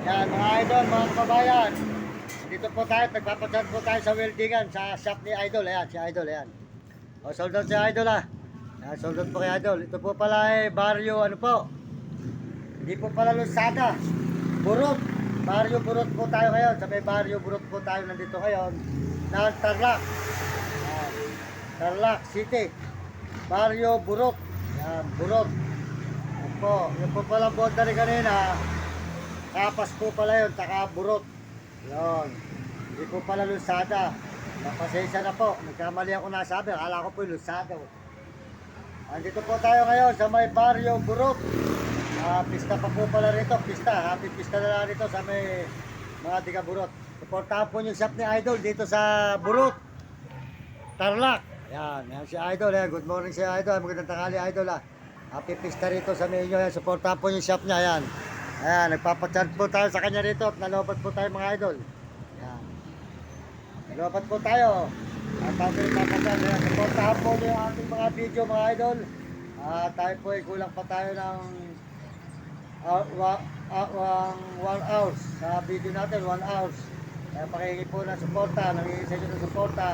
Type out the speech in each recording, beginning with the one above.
Yan mga idol, mga kababayan. Dito po tayo, nagpapachat po tayo sa weldingan, sa shop ni Idol. Ayan, si Idol, ayan. O, sold out si Idol Ayan, sold out po kay Idol. Ito po pala barrio, ano po. Hindi po pala Lusada. Burot. Barrio Burot po tayo ngayon. Sa may barrio Burot po tayo nandito ngayon. Ng Tarlac. Ayan. Tarlac City. Barrio Burot. Ayan, Burot. Yan po. Yung po pala bonda rin kanina. Kapas po pala yun, taka Burot. Yun. Hindi po pala Lusada. Napasensya na po. Nagkamali ako nasabi. Akala ko po yung Lusada. Andito po tayo ngayon sa may barrio Burot. Pista pa po pala rito. Pista. Happy pista na lang rito sa may mga tiga Burot. Supportahan po yung shop ni Idol dito sa Burot. Tarlac. Yan. Yan si Idol. Good morning si Idol. Magandang tanghali Idol. Happy pista rito sa may inyo. Supportahan po yung shop niya. Yan. Ayan, nagpapachat po tayo sa kanya rito at nalobat po tayo mga idol. Ayan. Nalobat po tayo. At tayo po nagpapachat. Ayan, supportahan po niyo yung ating mga video mga idol. Tayo po ay kulang pa tayo ng 1 hour sa video natin, 1 hour. Kaya pakihingi po ng suporta, nangingi sa inyo ng suporta.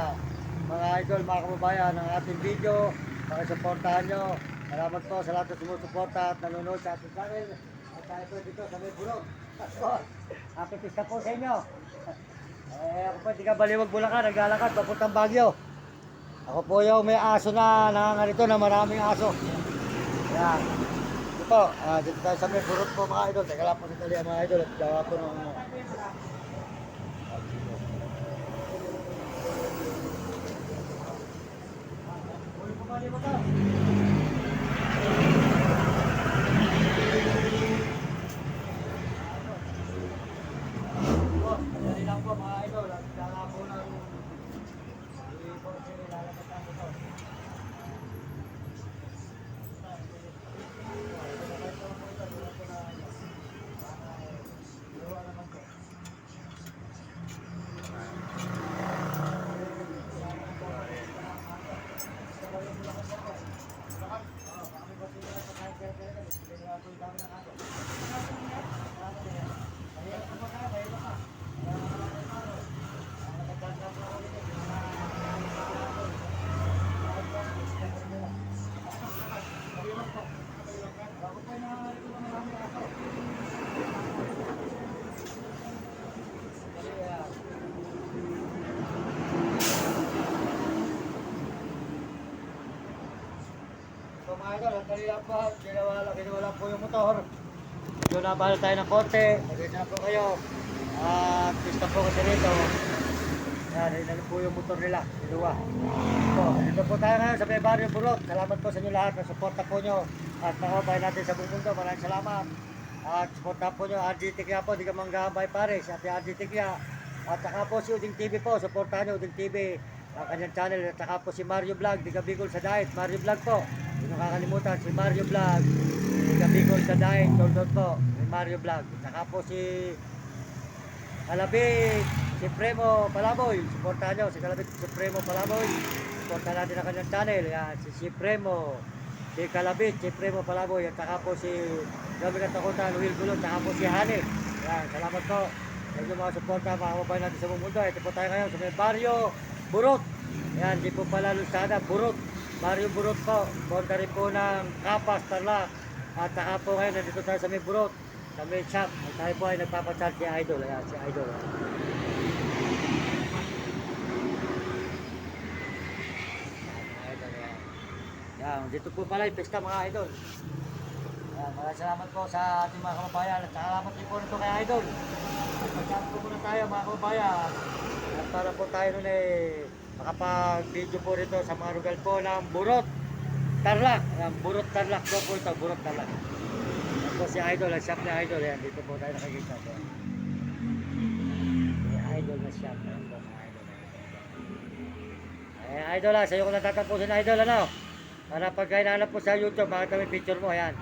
Mga idol, mga kababayan, ng ating video, pakisuportahan nyo. Salamat po sa lahat ng sumusuporta at nanonood sa ating channel. Tayo po dito sa may Burot. Happy pista po sa inyo. Ako po, di ka baliwag Bulacan, naglalakad, papuntang Baguio. Ako po yung may aso na nangangarito na maraming aso. Yan. Ito po, dito tayo sa may Burot po mga idol. Teka lang po sa tali mga idol at gawa po ng mga idol, ang kanila po, ginawa po yung motor. Medyo nabahal tayo ng konti, nagkita na po kayo. Pista po kasi rito. Yan, rinalo po yung motor nila, dinuwa. Dito po tayo ngayon sa may barrio Burot. Salamat po sa inyo lahat, suporta po nyo. At makabay natin sa buong mundo, maraming salamat. At suporta po nyo, RG Tikya po, di ka manggahambay pares, at RG Tikya. At saka po si Uding TV po, suportahan nyo Uding TV. Ang kanyang channel, at saka po si Mario Vlog, di ka Bicol sa diet, Mario Vlog po. Hindi nakakalimutan, si Mario Vlog, di ka Bicol sa diet, toldot po, si Mario Vlog. At saka po si Kalabit, si Premo Palaboy, suportahan nyo, si Kalabit, si Premo Palaboy. Suportahan natin ang kanyang channel, yan, si Premo, si Kalabit, si Premo Palaboy, at saka po si Gabi Katakutan, Will Gulon, at saka po si Hanif. Yan, salamat po. Thank you mga suporta, mga kababayan natin sa buong mundo. Ito po tayo ngayon sa may barrio Burot. Yan, di po pala Lusada, Burot. Barrio Burot po. Bonda rin po ng Kapas, Tarlac. At saka po ngayon, nandito tayo sa may Burot. Sa may shop. At tayo po ay nagpapachat si Idol. Ayan, si Idol. Yan, dito po pala yung pista mga Idol. Yan, maraming salamat po sa ating mga kababayan. At salamat din po nito kay Idol. Pagkat po muna tayo mga kababayan. At para po tayo nun makapag-video po rito sa mga lugar po ng Burot, Tarlac. Ayan, Burot, Tarlac po ito, Burot, Tarlac. Ito si Idol, ang shop ni Idol. Ayan, dito po tayo nakikita. Idol na shop. Ayan po mga Idol. Ayan, Idol sa iyo ko natatapusin Idol, ano? Para pagka hinahanap po sa YouTube, makita mo yung picture mo, ayan.